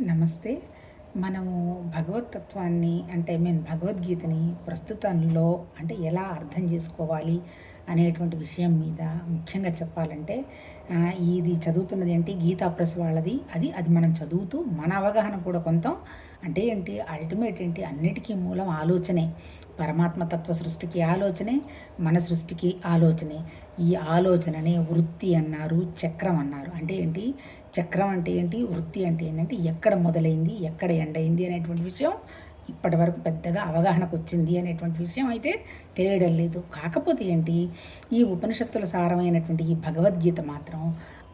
నమస్తే. మనము భగవతత్వాన్ని భగవద్గీతని ప్రస్తుతంలో ఎలా అర్థం చేసుకోవాలి అనేటువంటి విషయం మీద ముఖ్యంగా చెప్పాలంటే ఇది చదువుతున్నది గీతా ప్రెస్ వాళ్ళది. అది మనం చదువుతూ మన అవగాహన కూడా కొంత అల్టిమేట్ అన్నిటికీ మూలం ఆలోచనే. పరమాత్మ తత్వ సృష్టికి ఆలోచనే, మన సృష్టికి ఆలోచనే. ఈ ఆలోచననే వృత్తి అన్నారు, చక్రం అన్నారు. చక్రం అంటే ఏంటి, వృత్తి అంటే ఏంటంటే ఎక్కడ మొదలైంది, ఎక్కడ ఎండైంది అనేటువంటి విషయం ఇప్పటి వరకు పెద్దగా అవగాహనకు వచ్చింది అనేటువంటి విషయం అయితే తెలియడం లేదు. కాకపోతే ఈ ఉపనిషత్తుల సారమైనటువంటి ఈ భగవద్గీత మాత్రం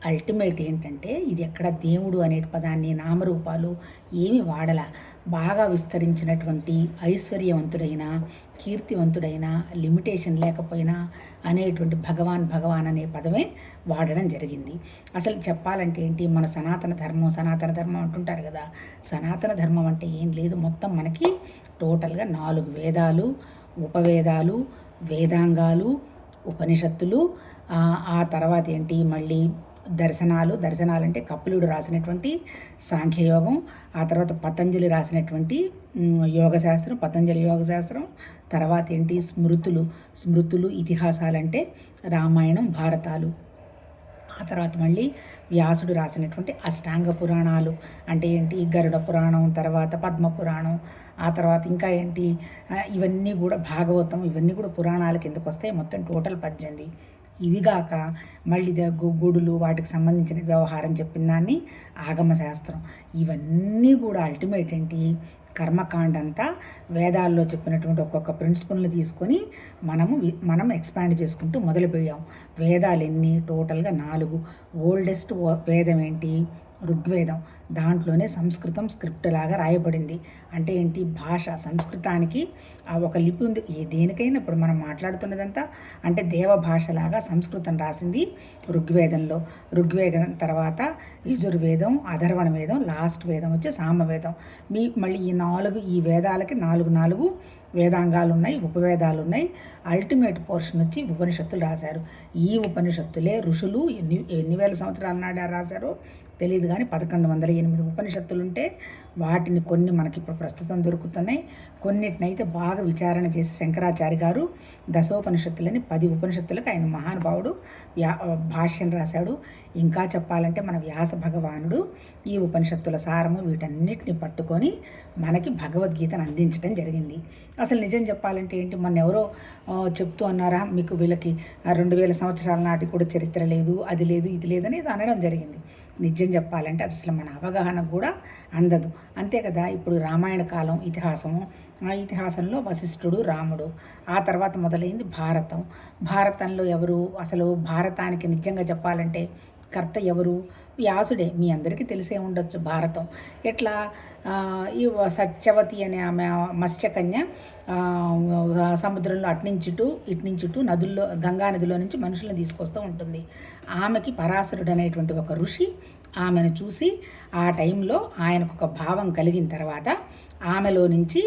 అల్టిమేట్ ఇది ఎక్కడ దేవుడు అనే పదాన్ని నామరూపాలు ఏమి వాడల, బాగా విస్తరించినటువంటి ఐశ్వర్యవంతుడైన, కీర్తివంతుడైన, లిమిటేషన్ లేకపోయినా అనేటువంటి భగవాన్ అనే పదమే వాడడం జరిగింది. అసలు చెప్పాలంటే మన సనాతన ధర్మం అంటుంటారు కదా. సనాతన ధర్మం అంటే ఏం లేదు, మొత్తం మనకి టోటల్గా 4 వేదాలు, ఉపవేదాలు, వేదాంగాలు, ఉపనిషత్తులు, ఆ తర్వాత మళ్ళీ దర్శనాలు అంటే కపిలుడు రాసినటువంటి సాంఖ్యయోగం, ఆ తర్వాత పతంజలి రాసినటువంటి యోగశాస్త్రం, పతంజలి యోగశాస్త్రం, తర్వాత స్మృతులు ఇతిహాసాలంటే రామాయణం, భారతాలు, ఆ తర్వాత మళ్ళీ వ్యాసుడు రాసినటువంటి అష్టాంగ పురాణాలు గరుడ పురాణం, తర్వాత పద్మ పురాణం, ఆ తర్వాత ఇంకా ఇవన్నీ కూడా భాగవతం, ఇవన్నీ కూడా పురాణాల కిందకు వస్తాయి. మొత్తం టోటల్ 18. ఇవిగాక మళ్ళీ గుడులు, వాటికి సంబంధించిన వ్యవహారం చెప్పిన దాన్ని ఆగమశాస్త్రం. ఇవన్నీ కూడా అల్టిమేట్ కర్మకాండ అంతా వేదాల్లో చెప్పినటువంటి ఒక్కొక్క ప్రిన్సిపల్ని తీసుకొని మనం ఎక్స్పాండ్ చేసుకుంటూ మొదలుపోయాం. వేదాలు ఎన్ని? టోటల్గా 4. ఓల్డెస్ట్ వేదం ఋగ్వేదం. దాంట్లోనే సంస్కృతం స్క్రిప్ట్ లాగా రాయబడింది. భాష, సంస్కృతానికి ఒక లిపి ఉంది. దేనికైనా ఇప్పుడు మనం మాట్లాడుతున్నదంతా దేవభాషలాగా సంస్కృతం రాసింది ఋగ్వేదంలో. ఋగ్వేదం తర్వాత యజుర్వేదం, అధర్వణ వేదం, లాస్ట్ వేదం వచ్చి సామవేదం. మళ్ళీ ఈ వేదాలకి 4 వేదాంగాలు ఉన్నాయి, ఉపవేదాలు ఉన్నాయి. అల్టిమేట్ పోర్షన్ వచ్చి ఉపనిషత్తులు రాశారు. ఈ ఉపనిషత్తులే ఋషులు ఎన్ని వేల సంవత్సరాల నాడు రాశారో తెలియదు, కానీ 1108 ఉపనిషత్తులు ఉంటే వాటిని కొన్ని మనకి ఇప్పుడు ప్రస్తుతం దొరుకుతున్నాయి. కొన్నిటినైతే బాగా విచారణ చేసి శంకరాచార్య గారు దశోపనిషత్తులని 10 ఉపనిషత్తులకు ఆయన మహానుభావుడు భాష్యం రాశాడు. ఇంకా చెప్పాలంటే మన వ్యాస భగవానుడు ఈ ఉపనిషత్తుల సారము వీటన్నిటిని పట్టుకొని మనకి భగవద్గీతను అందించడం జరిగింది. అసలు నిజం చెప్పాలంటే మొన్న ఎవరో చెప్తూ అన్నారా, మీకు వీళ్ళకి 2000 సంవత్సరాల నాటి కూడా చరిత్ర లేదు, అది లేదు, ఇది లేదని అనడం జరిగింది. నిజం చెప్పాలంటే అది అసలు మన అవగాహనకు కూడా అందదు. అంతే కదా. ఇప్పుడు రామాయణ కాలం ఇతిహాసము, ఆ ఇతిహాసంలో వశిష్ఠుడు, రాముడు, ఆ తర్వాత మొదలైంది భారతంలో ఎవరు? అసలు భారతానికి నిజంగా చెప్పాలంటే కర్త ఎవరు? వ్యాసుడే. మీ అందరికీ తెలిసే ఉండొచ్చు భారతం. ఎట్లా ఈ సత్యవతి అనే ఆమె మత్స్యకన్య సముద్రంలో ఇట్నుంచుటూ నదుల్లో, గంగా నదిలో నుంచి మనుషులను తీసుకొస్తూ ఉంటుంది. ఆమెకి పరాశరుడు అనేటువంటి ఒక ఋషి ఆమెను చూసి ఆ టైంలో ఆయనకు ఒక భావం కలిగిన తర్వాత ఆమెలో నుంచి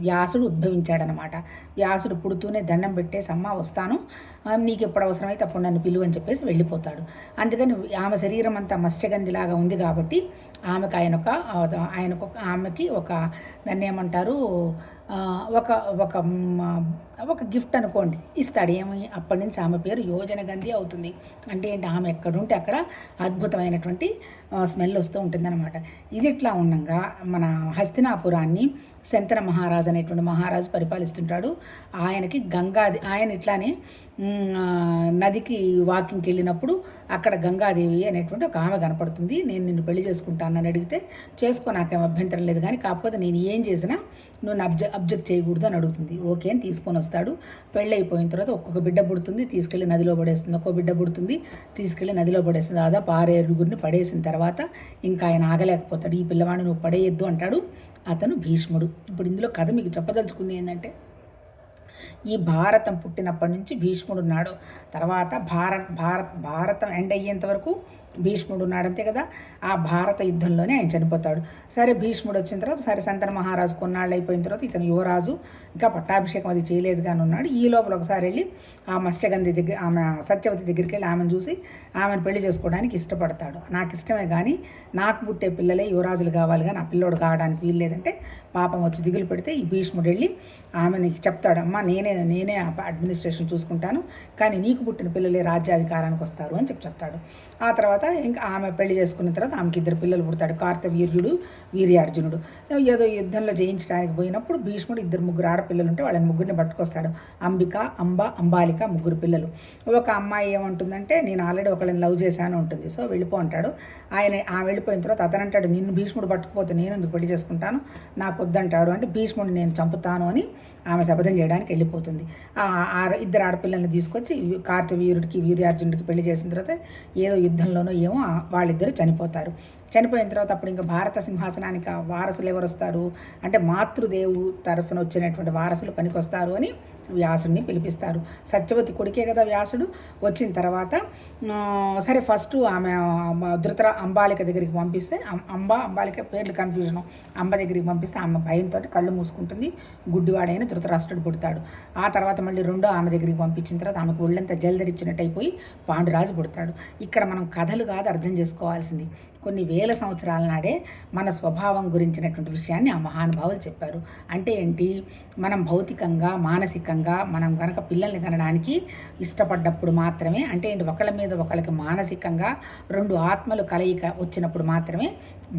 వ్యాసుడు ఉద్భవించాడనమాట. వ్యాసుడు పుడుతూనే దండం పెట్టేసి, అమ్మ వస్తాను, నీకు ఎప్పుడు అవసరమైతే అప్పుడు నన్ను పిలువు అని చెప్పేసి వెళ్ళిపోతాడు. అందుకని ఆమె శరీరం అంతా మత్స్యగంధిలాగా ఉంది కాబట్టి ఆమెకి ఒక దాన్ని ఏమంటారు, ఒక గిఫ్ట్ అనుకోండి, ఇస్తాడు. అప్పటి నుంచి ఆమె పేరు యోజనగంధి అవుతుంది. ఆమె ఎక్కడుంటే అక్కడ అద్భుతమైనటువంటి స్మెల్ వస్తూ ఉంటుందన్నమాట. ఇది ఇట్లా ఉండగా మన హస్తినాపురాన్ని శంతన మహారాజు అనేటువంటి మహారాజు పరిపాలిస్తుంటాడు. ఆయన ఇట్లానే నదికి వాకింగ్కి వెళ్ళినప్పుడు అక్కడ గంగాదేవి అనేటువంటి ఒక ఆమె కనపడుతుంది. నేను నిన్ను పెళ్లి చేసుకుంటానని అడిగితే, చేసుకో, నాకేం అభ్యంతరం లేదు, కానీ కాకపోతే నేను ఏం చేసినా నువ్వు అబ్జెక్ట్ చేయకూడదు అని అడుగుతుంది. ఓకే అని తీసుకొని వస్తాడు. పెళ్ళి అయిపోయిన తర్వాత ఒక్కొక్క బిడ్డ పుడుతుంది, తీసుకెళ్ళి నదిలో పడేస్తుంది. ఒక్కొక్క బిడ్డ పుడుతుంది, తీసుకెళ్ళి నదిలో పడేస్తుంది. దాదాపు 6 పడేసిన తర్వాత ఇంకా ఆయన ఆగలేకపోతాడు. ఈ పిల్లవాడిని నువ్వు పడేయద్దు అంటాడు. అతను భీష్ముడు. ఇప్పుడు ఇందులో కథ మీకు చెప్పదలుచుకుంది ఏంటంటే, ఈ భారతం పుట్టినప్పటి నుంచి భీష్ముడు ఉన్నాడు. తర్వాత భారతం ఎండ్ అయ్యేంత వరకు భీష్ముడు ఉన్నాడు అంతే కదా, ఆ భారత యుద్ధంలోనే ఆయన చనిపోతాడు. సరే భీష్ముడు వచ్చిన తర్వాత సరే సంతన మహారాజు కొన్నాళ్ళు అయిపోయిన తర్వాత ఇతను యువరాజు ఇంకా పట్టాభిషేకం అది చేయలేదు కానీ ఉన్నాడు. ఈ లోపల ఒకసారి వెళ్ళి ఆ మత్స్యగంధి దగ్గర ఆమె సత్యవతి దగ్గరికి వెళ్ళి ఆమెను చూసి ఆమెను పెళ్లి చేసుకోవడానికి ఇష్టపడతాడు. నాకు ఇష్టమే కానీ నాకు పుట్టే పిల్లలే యువరాజులు కావాలి కానీ ఆ పిల్లోడు కావడానికి వీల్లేదంటే పాపం వచ్చి దిగులు పెడితే ఈ భీష్ముడు వెళ్ళి ఆమెని చెప్తాడు, అమ్మ నేనే అడ్మినిస్ట్రేషన్ చూసుకుంటాను కానీ నీకు పుట్టిన పిల్లలే రాజ్యాధికారానికి వస్తారు అని చెప్తాడు. ఆ తర్వాత ఇంకా ఆమె పెళ్లి చేసుకున్న తర్వాత ఆమెకి 2 పిల్లలు పుడతాడు, కార్తవీర్యుడు, వీర్యార్జునుడు. ఏదో యుద్ధంలో జయించడానికి పోయినప్పుడు భీష్ముడు 2 ఆడపిల్లలు ఉంటే వాళ్ళని ముగ్గురిని పట్టుకొస్తాడు. అంబిక, అంబాలిక 3 పిల్లలు. ఒక అమ్మాయి ఏమంటుందంటే నేను ఆల్రెడీ ఒకళ్ళని లవ్ చేశాను ఉంటుంది, సో వెళ్ళిపో అంటాడు. ఆమె వెళ్ళిపోయిన తర్వాత అతను అంటాడు, నిన్ను భీష్ముడు పట్టుకుపోతే నేను ఎందుకు పెళ్లి చేసుకుంటాను, నాకు వద్దంటాడు. అంటే భీష్ముడిని నేను చంపుతాను అని ఆమె శపథం చేయడానికి వెళ్ళిపోతుంది. 2 ఆడపిల్లల్ని తీసుకొచ్చి కార్తవీరుడికి, వీర్యార్జునుడికి పెళ్లి చేసిన తర్వాత ఏదో యుద్ధంలోనో ఏమో వాళ్ళిద్దరూ చనిపోతారు. చనిపోయిన తర్వాత అప్పుడు ఇంకా భారత సింహాసనానికి వారసులు ఎవరు వస్తారు అంటే మాతృదేవు తరఫున వచ్చినటువంటి వారసులు పనికొస్తారు అని వ్యాసుడిని పిలిపిస్తారు. సత్యవతి కొడుకే కదా వ్యాసుడు. వచ్చిన తర్వాత సరే ఫస్ట్ ఆమె అంబాలిక దగ్గరికి పంపిస్తే అంబాలిక పేర్లు కన్ఫ్యూజను. అంబ దగ్గరికి పంపిస్తే ఆమె భయంతో కళ్ళు మూసుకుంటుంది. గుడ్డివాడైన ధృతరాష్ట్రుడు పుడతాడు. ఆ తర్వాత మళ్ళీ రెండో ఆమె దగ్గరికి పంపించిన తర్వాత ఆమెకు ఒళ్ళంతా జల్దరిచ్చినట్టు అయిపోయి పాండురాజు పుడతాడు. ఇక్కడ మనం కథలు కాదు అర్థం చేసుకోవాల్సింది, కొన్ని వేల సంవత్సరాల నాడే మన స్వభావం గురించినటువంటి విషయాన్ని ఆ మహానుభావులు చెప్పారు. అంటే ఏంటి, మనం భౌతికంగా మానసికంగా మనం కనుక పిల్లల్ని కనడానికి ఇష్టపడ్డప్పుడు మాత్రమే, అంటే ఏంటి ఒకళ్ళ మీద ఒకళ్ళకి మానసికంగా 2 ఆత్మలు కలయిక వచ్చినప్పుడు మాత్రమే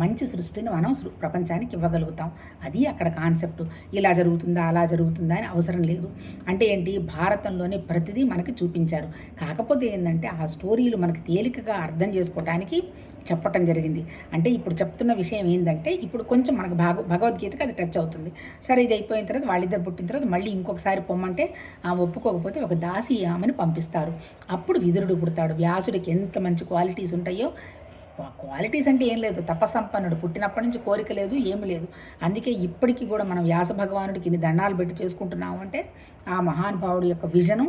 మంచి సృష్టిని మనం ప్రపంచానికి ఇవ్వగలుగుతాం. అది అక్కడ కాన్సెప్ట్. ఇలా జరుగుతుందా అలా జరుగుతుందా అని అవసరం లేదు. అంటే ఏంటి, భారతంలోనే ప్రతిదీ మనకి చూపించారు. కాకపోతే ఏంటంటే ఆ స్టోరీలు మనకి తేలికగా అర్థం చేసుకోవడానికి చెప్పటం జరిగింది. అంటే ఇప్పుడు చెప్తున్న విషయం ఏంటంటే ఇప్పుడు కొంచెం మనకు భగవద్గీతకి అది టచ్ అవుతుంది. సరే ఇది అయిపోయిన తర్వాత వాళ్ళిద్దరు పుట్టిన తర్వాత మళ్ళీ ఇంకొకసారి పొమ్మంటే ఆమె ఒప్పుకోకపోతే ఒక దాసి ఆమెను పంపిస్తారు. అప్పుడు విదురుడు పుడతాడు. వ్యాసుడికి ఎంత మంచి క్వాలిటీస్ ఉంటాయో, క్వాలిటీస్ అంటే ఏం లేదు, తపసంపన్నుడు, పుట్టినప్పటి నుంచి కోరిక లేదు ఏమి లేదు. అందుకే ఇప్పటికీ కూడా మనం వ్యాస భగవానుడికి ఇన్ని దండాలు పెట్టి చేసుకుంటున్నాము అంటే ఆ మహానుభావుడి యొక్క విజను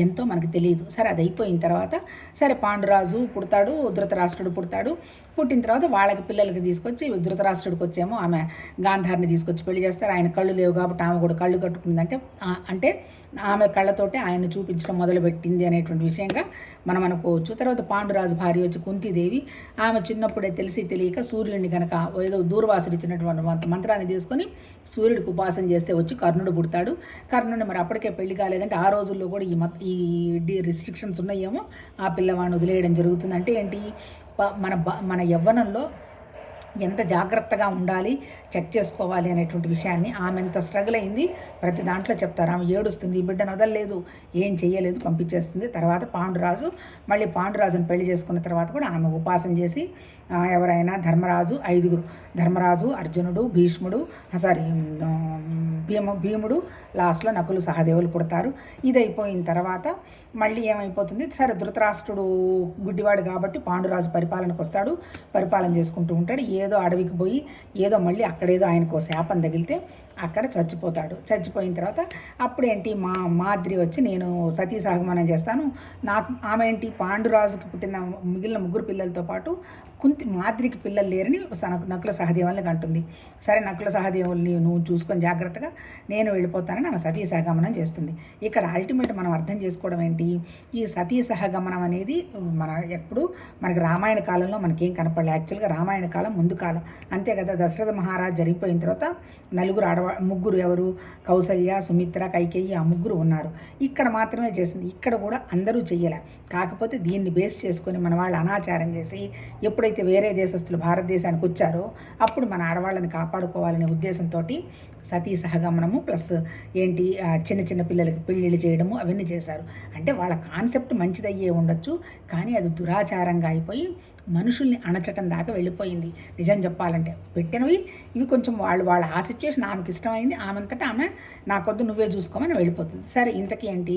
ఎంతో మనకు తెలియదు. సరే అది అయిపోయిన తర్వాత సరే పాండురాజు పుడతాడు, ధృతరాష్ట్రుడు పుడతాడు. పుట్టిన తర్వాత వాళ్ళకి పిల్లలకి తీసుకొచ్చి ధృతరాష్ట్రుడికి వచ్చేమో ఆమె గాంధారిని తీసుకొచ్చి పెళ్లి చేస్తారు. ఆయన కళ్ళు లేవు కాబట్టి ఆమె కూడా కళ్ళు కట్టుకుందంటే అంటే ఆమె కళ్ళతోటే ఆయన చూపించడం మొదలుపెట్టింది అనేటువంటి విషయంగా మనం అనుకోవచ్చు. తర్వాత పాండురాజు భార్య వచ్చి కుంతీదేవి, ఆమె చిన్నప్పుడే తెలిసి తెలియక సూర్యుడిని కనుక ఏదో దూర్వాసుడు ఇచ్చినటువంటి మంత్రాన్ని తీసుకొని సూర్యుడికి ఉపాసన చేస్తే వచ్చి కర్ణుడు పుడతాడు. కర్ణుడిని మరి అప్పటికే పెళ్లి కాలేదంటే ఆ రోజుల్లో కూడా ఈ రిస్ట్రిక్షన్స్ ఉన్నాయేమో ఆ పిల్లవాడిని వదిలేయడం జరుగుతుంది. అంటే ఏంటి, మన యవ్వనంలో ఎంత జాగ్రత్తగా ఉండాలి, చెక్ చేసుకోవాలి అనేటువంటి విషయాన్ని ఆమె ఎంత స్ట్రగుల్ అయింది ప్రతి దాంట్లో చెప్తారు. ఆమె ఏడుస్తుంది, బిడ్డను వదలలేదు, ఏం చెయ్యలేదు, పంపించేస్తుంది. తర్వాత మళ్ళీ పాండురాజును పెళ్లి చేసుకున్న తర్వాత కూడా ఆమె ఉపాసన చేసి ఎవరైనా ధర్మరాజు, అర్జునుడు, భీష్ముడు, భీముడు, లాస్ట్లో నకులు సహదేవులు పుడతారు. ఇది అయిపోయిన తర్వాత మళ్ళీ ఏమైపోతుంది, సరే ధృతరాష్ట్రుడు గుడ్డివాడు కాబట్టి పాండురాజు పరిపాలనకు వస్తాడు, పరిపాలన చేసుకుంటూ ఉంటాడు. ఏదో అడవికి పోయి ఏదో మళ్ళీ అక్కడేదో ఆయనకు శాపం తగిలితే అక్కడ చచ్చిపోతాడు. చచ్చిపోయిన తర్వాత అప్పుడేంటి మాద్రి వచ్చి నేను సతీ సహగమనం చేస్తాను, ఆమె ఏంటి పాండురాజుకి పుట్టిన మిగిలిన 3 పిల్లలతో పాటు మాద్రికి పిల్లలు లేరని నకుల సహదేవుల్ని అంటుంది. సరే నకుల సహదేవుల్ని నువ్వు చూసుకొని జాగ్రత్తగా, నేను వెళ్ళిపోతానని ఆమె సతీ సహగమనం చేస్తుంది. ఇక్కడ అల్టిమేట్ మనం అర్థం చేసుకోవడం ఏంటి, ఈ సతీ సహగమనం అనేది మనకి రామాయణ కాలంలో మనకేం కనపడలేదు. యాక్చువల్గా రామాయణ కాలం ముందు కాలం అంతే కదా. దశరథ మహారాజు జరిగిపోయిన తర్వాత 3 ఎవరు, కౌసల్య, సుమిత్ర, కైకేయి, ఆ 3 ఉన్నారు. ఇక్కడ మాత్రమే చేసింది. ఇక్కడ కూడా అందరూ చెయ్యలే. కాకపోతే దీన్ని బేస్ చేసుకొని మన వాళ్ళు అనాచారం చేసి ఎప్పుడైతే వేరే దేశస్తులు భారతదేశానికి వచ్చారో అప్పుడు మన ఆడవాళ్ళని కాపాడుకోవాలనే ఉద్దేశంతో సతీ సహగమనము ప్లస్ ఏంటి చిన్న పిల్లలకి పెళ్ళిళ్ళు చేయడము అవన్నీ చేశారు. అంటే వాళ్ళ కాన్సెప్ట్ మంచిదయ్యే ఉండొచ్చు, కానీ అది దురాచారంగా అయిపోయి మనుషుల్ని అణచటం దాకా వెళ్ళిపోయింది. నిజం చెప్పాలంటే పెట్టినవి ఇవి కొంచెం వాళ్ళ ఆ సిచ్యువేషన్ ఆమెకి ఇష్టమైంది, ఆమెంతటా ఆమె నాకొద్దు నువ్వే చూసుకోమని వెళ్ళిపోతుంది. సరే ఇంతకీ ఏంటి,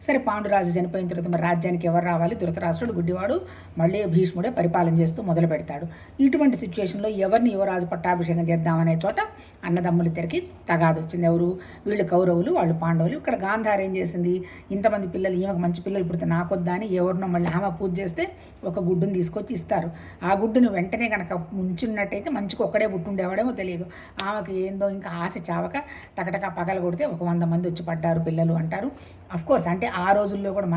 సరే పాండురాజు చనిపోయిన తర్వాత మరి రాజ్యానికి ఎవరు రావాలి, ధృతరాష్ట్రుడు గుడ్డివాడు, మళ్ళీ భీష్ముడే పరిపాలన చేస్తూ మొదలు పెడతాడు. ఇటువంటి సిచ్యువేషన్లో ఎవరిని యువరాజు పట్టాభిషేకం చేద్దామనే చోట అన్నదమ్ములు ఇద్దరికి తగాదు వచ్చింది. ఎవరు, వీళ్ళు కౌరవులు, వాళ్ళు పాండవులు. ఇక్కడ గాంధారి ఏం చేసింది, ఇంతమంది పిల్లలు, ఈమెకు మంచి పిల్లలు పుడితే నాకొద్దా అని ఎవరినో మళ్ళీ ఆమె పూజ చేస్తే ఒక గుడ్డుని తీసుకొచ్చి ఇస్తారు. పుడతారు. ఆ గుడ్డును వెంటనే కనుక ఉంచున్నట్టయితే మంచిగా ఒక్కడే పుట్టుండేవాడేమో తెలియదు. ఆమెకు ఏందో ఇంకా ఆశ చావక టకటక పగల కొడితే ఒక 100 మంది వచ్చి పడ్డారు పిల్లలు అంటారు. కోర్స్ అంటే ఆ రోజుల్లో కూడా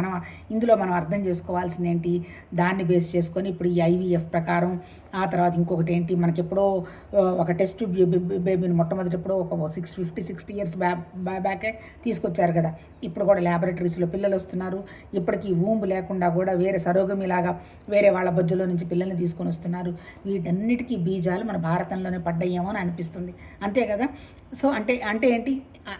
ఇందులో మనం అర్థం చేసుకోవాల్సింది ఏంటి, దాన్ని బేస్ చేసుకొని ఇప్పుడు ఈ ఐవీఎఫ్ ప్రకారం, ఆ తర్వాత ఇంకొకటి ఏంటి, మనకి ఎప్పుడో ఒక టెస్ట్ బేబీని మొట్టమొదటి ఎప్పుడో ఒక 60 ఇయర్స్ బ్యాకే తీసుకొచ్చారు కదా. ఇప్పుడు కూడా ల్యాబొరేటరీస్లో పిల్లలు వస్తున్నారు. ఇప్పటికీ ఊంబు లేకుండా కూడా వేరే సరోగమిలాగా వేరే వాళ్ళ బొజ్జలో నుంచి పిల్లల్ని తీసుకొని వస్తున్నారు. వీటన్నిటికీ బీజాలు మన భారతంలోనే పడ్డాయేమో అని అనిపిస్తుంది, అంతే కదా. సో అంటే ఏంటి,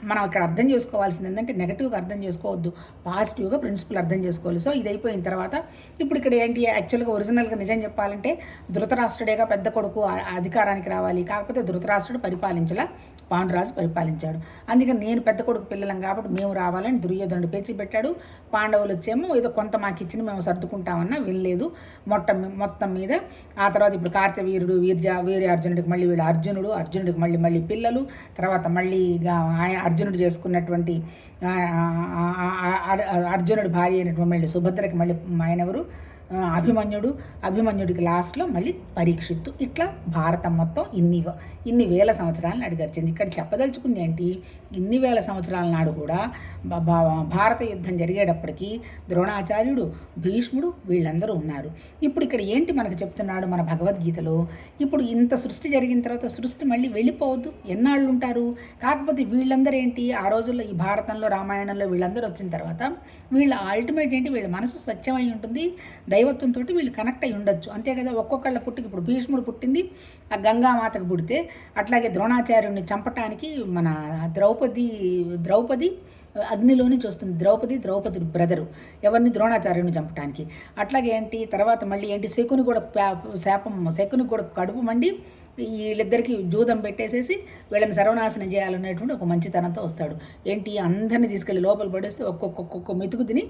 మనం ఇక్కడ అర్థం చేసుకోవాల్సింది ఏంటంటే నెగటివ్గా అర్థం చేసుకోవద్దు, పాజిటివ్గా ప్రిన్సిపల్ అర్థం చేసుకోవాలి. సో ఇది అయిపోయిన తర్వాత ఇప్పుడు ఇక్కడ ఏంటి, యాక్చువల్గా ఒరిజినల్గా నిజం చెప్పాలంటే ధృతరాష్ట్రుడేగా పెద్ద కొడుకు అధికారానికి రావాలి. కాకపోతే ధృతరాష్ట్రుడు పరిపాలించలా, పాండురాజు పరిపాలించాడు. అందుకని నేను పెద్ద కొడుకు పిల్లలం కాబట్టి మేము రావాలని దుర్యోధనుడు పేచి పెట్టాడు. పాండవులు వచ్చేమో ఏదో కొంత మాకు ఇచ్చిన మేము సర్దుకుంటామన్నా వినలేదు మొత్తం మీద. ఆ తర్వాత ఇప్పుడు కార్తవీర్యుడు వీర్యార్జునుడికి మళ్ళీ వీళ్ళు అర్జునుడికి మళ్ళీ పిల్లలు, తర్వాత మళ్ళీ అర్జునుడు చేసుకున్నటువంటి అర్జునుడి భార్య అయినటువంటి మళ్ళీ సుభద్రకి మళ్ళీ ఆయన ఎవరు, అభిమన్యుడికి లాస్ట్లో మళ్ళీ పరీక్షిత్తు. ఇట్లా భారతం మొత్తం ఇన్ని వేల సంవత్సరాలను అడిగర్చింది. ఇక్కడ చెప్పదలుచుకుంది ఏంటి, ఇన్ని వేల సంవత్సరాల నాడు కూడా భారత యుద్ధం జరిగేటప్పటికీ ద్రోణాచార్యుడు, భీష్ముడు వీళ్ళందరూ ఉన్నారు. ఇప్పుడు ఇక్కడ ఏంటి మనకు చెప్తున్నాడు మన భగవద్గీతలో, ఇప్పుడు ఇంత సృష్టి జరిగిన తర్వాత సృష్టి మళ్ళీ వెళ్ళిపోవద్దు, ఎన్నాళ్ళు ఉంటారు. కాకపోతే వీళ్ళందరూ ఏంటి, ఆ రోజుల్లో ఈ భారతంలో రామాయణంలో వీళ్ళందరూ వచ్చిన తర్వాత వీళ్ళ అల్టిమేట్ ఏంటి, వీళ్ళ మనసు స్వచ్ఛమై ఉంటుంది, దైవత్వంతో వీళ్ళు కనెక్ట్ అయి ఉండొచ్చు, అంతే కదా. ఒక్కొక్కళ్ళ పుట్టికి ఇప్పుడు భీష్ముడు పుట్టింది ఆ గంగామాతకు పుడితే, అట్లాగే ద్రోణాచార్యుడిని చంపటానికి మన ద్రౌపది అగ్నిలోని చూస్తుంది. ద్రౌపది బ్రదరు ఎవరిని, ద్రోణాచార్యుని చంపటానికి. అట్లాగే ఏంటి తర్వాత మళ్ళీ ఏంటి, శకుని కూడా కడుపు మండి వీళ్ళిద్దరికి జూదం పెట్టేసేసి వీళ్ళని సర్వనాశనం చేయాలనేటువంటి ఒక మంచితనంతో వస్తాడు. ఏంటి, అందరినీ తీసుకెళ్ళి లోపల పడేస్తే ఒక్కొక్క మెతుకు తిని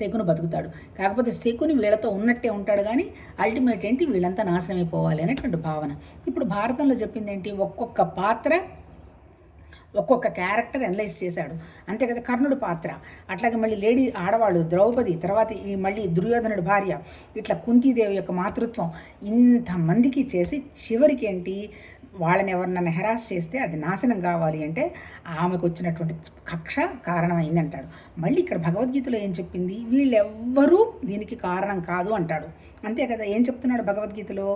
శకుని బతుకుతాడు. కాకపోతే శకుని వీళ్ళతో ఉన్నట్టే ఉంటాడు, కానీ అల్టిమేట్ ఏంటి, వీళ్ళంతా నాశనం అయిపోవాలి అనేటువంటి భావన. ఇప్పుడు భారతంలో చెప్పింది ఏంటి, ఒక్కొక్క క్యారెక్టర్ అనలైజ్ చేశాడు, అంతే కదా. కర్ణుడు పాత్ర, అట్లాగే మళ్ళీ ఆడవాళ్ళు ద్రౌపది, తర్వాత ఈ మళ్ళీ దుర్యోధనుడి భార్య, ఇట్లా కుంతీదేవి యొక్క మాతృత్వం, ఇంతమందికి చేసి చివరికి ఏంటి, వాళ్ళని ఎవరినైనా హెరాస్ చేస్తే అది నాశనం కావాలి అంటే ఆమెకు వచ్చినటువంటి కక్ష కారణమైందంటాడు. మళ్ళీ ఇక్కడ భగవద్గీతలో ఏం చెప్పింది, వీళ్ళెవ్వరూ దీనికి కారణం కాదు అంటాడు, అంతే కదా. ఏం చెప్తున్నాడు భగవద్గీతలో,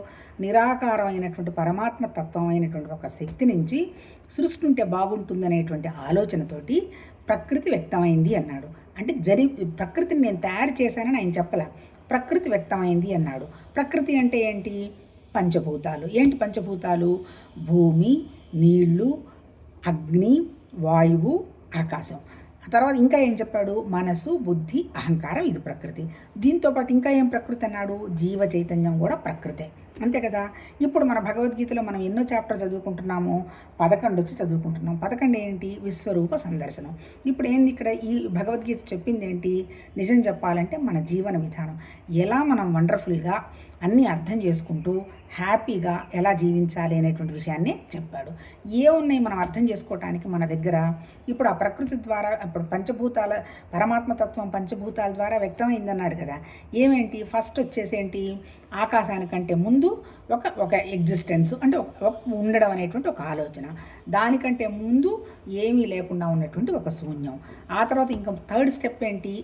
నిరాకారమైనటువంటి పరమాత్మ తత్వం అయినటువంటి ఒక శక్తి నుంచి సృష్టి ఉంటే బాగుంటుందనేటువంటి ఆలోచనతోటి ప్రకృతి వ్యక్తమైంది అన్నాడు. అంటే ప్రకృతిని నేను తయారు చేశానని ఆయన చెప్పలే, ప్రకృతి వ్యక్తమైంది అన్నాడు. ప్రకృతి అంటే ఏంటి, పంచభూతాలు. ఏంటి పంచభూతాలు, భూమి, నీళ్లు, అగ్ని, వాయువు, ఆకాశం. తర్వాత ఇంకా ఏం చెప్పాడు, మనసు, బుద్ధి, అహంకారం, ఇది ప్రకృతి. దీంతోపాటు ఇంకా ఏం ప్రకృతి అన్నాడు, జీవ చైతన్యం కూడా ప్రకృతే, అంతే కదా. ఇప్పుడు మన భగవద్గీతలో మనం ఎన్నో చాప్టర్ చదువుకుంటున్నాము, 11 వచ్చి చదువుకుంటున్నాం. 11 ఏంటి, విశ్వరూప సందర్శనం. ఇప్పుడు ఏంది ఇక్కడ ఈ భగవద్గీత చెప్పింది ఏంటి, నిజం చెప్పాలంటే మన జీవన విధానం, ఎలా మనం వండర్ఫుల్గా అన్నీ అర్థం చేసుకుంటూ హ్యాపీగా ఎలా జీవించాలి అనేటువంటి విషయాన్ని చెప్పాడు. ఉన్నాయి మనం అర్థం చేసుకోవటానికి మన దగ్గర, ఇప్పుడు ఆ ప్రకృతి ద్వారా, ఇప్పుడు పంచభూతాల పరమాత్మతత్వం పంచభూతాల ద్వారా వ్యక్తమైందన్నాడు కదా. ఏమేంటి, ఫస్ట్ వచ్చేసేంటి, ఆకాశానికంటే ముందు ఒక ఎగ్జిస్టెన్స్, అంటే ఒక ఉండడం అనేటువంటి ఒక ఆలోచన, దానికంటే ముందు ఏమీ లేకుండా ఉన్నటువంటి ఒక శూన్యం. ఆ తర్వాత ఇంకా థర్డ్ స్టెప్ ఏంటి,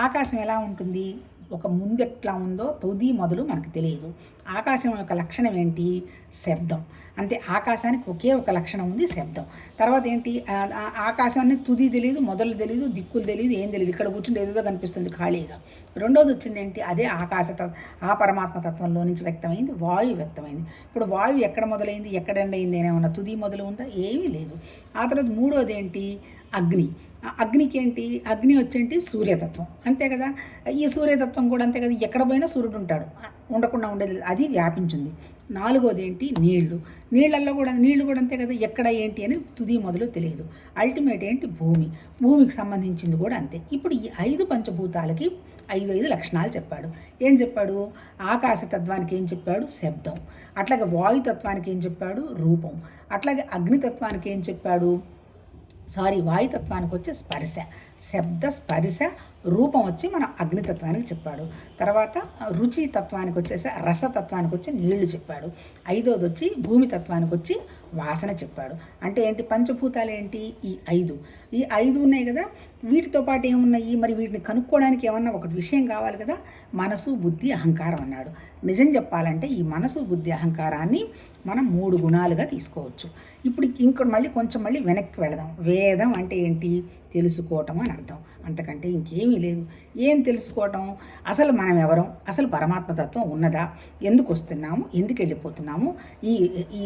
ఆకాశం ఎలా ఉంటుంది, ఒక ముందు ఎట్లా ఉందో తుది మొదలు మనకు తెలియదు. ఆకాశం యొక్క లక్షణం ఏంటి, శబ్దం, అంతే. ఆకాశానికి ఒకే ఒక లక్షణం ఉంది, శబ్దం. తర్వాత ఏంటి, ఆకాశాన్ని తుది తెలియదు, మొదలు తెలియదు, దిక్కులు తెలియదు, ఏం తెలియదు, ఇక్కడ కూర్చుంటే ఏదో కనిపిస్తుంది ఖాళీగా. రెండోది వచ్చింది ఏంటి, అదే ఆ పరమాత్మతత్వంలో నుంచి వ్యక్తమైంది, వాయువు వ్యక్తమైంది. ఇప్పుడు వాయువు ఎక్కడ మొదలైంది, ఎక్కడ ఎండ్ అయింది, ఏమైనా తుది మొదలు ఉందా, ఏమీ లేదు. ఆ తర్వాత మూడోది ఏంటి, అగ్నికి ఏంటి, అగ్ని వచ్చేంటి సూర్యతత్వం, అంతే కదా. ఈ సూర్యతత్వం కూడా అంతే కదా, ఎక్కడ పోయినా సూర్యుడు ఉంటాడు, ఉండకుండా ఉండేది, అది వ్యాపించింది. నాలుగోది ఏంటి, నీళ్ళల్లో కూడా అంతే కదా, ఎక్కడ ఏంటి అని తుది మొదలు తెలియదు. అల్టిమేట్ ఏంటి, భూమికి సంబంధించింది కూడా అంతే. ఇప్పుడు ఈ 5 పంచభూతాలకి 5 లక్షణాలు చెప్పాడు. ఏం చెప్పాడు, ఆకాశతత్వానికి ఏం చెప్పాడు, శబ్దం. అట్లాగే వాయుతత్వానికి ఏం చెప్పాడు, రూపం. అట్లాగే అగ్నితత్వానికి ఏం చెప్పాడు, వాయుతత్వానికి వచ్చే స్పర్శ, శబ్ద స్పర్శ రూపం వచ్చి మన అగ్నితత్వానికి చెప్పాడు. తర్వాత రుచి తత్వానికి వచ్చేసి రసతత్వానికి వచ్చి నీళ్లు చెప్పాడు. ఐదోది వచ్చి భూమి తత్వానికి వచ్చి వాసన చెప్పాడు. అంటే ఏంటి, పంచభూతాలు ఏంటి, ఈ ఐదు ఉన్నాయి కదా. వీటితో పాటు ఏమున్నాయి మరి, వీటిని కనుక్కోవడానికి ఏమన్నా ఒకటి విషయం కావాలి కదా, మనసు బుద్ధి అహంకారం అన్నాడు. నిజం చెప్పాలంటే ఈ మనసు బుద్ధి అహంకారాన్ని మనం 3 గుణాలుగా తీసుకోవచ్చు. ఇప్పుడు మళ్ళీ కొంచెం వెనక్కి వెళదాం. వేదం అంటే ఏంటి, తెలుసుకోవటం అని అర్థం, అంతకంటే ఇంకేమీ లేదు. ఏం తెలుసుకోవటం, అసలు మనం ఎవరం, అసలు పరమాత్మతత్వం ఉన్నదా, ఎందుకు వస్తున్నాము, ఎందుకు వెళ్ళిపోతున్నాము,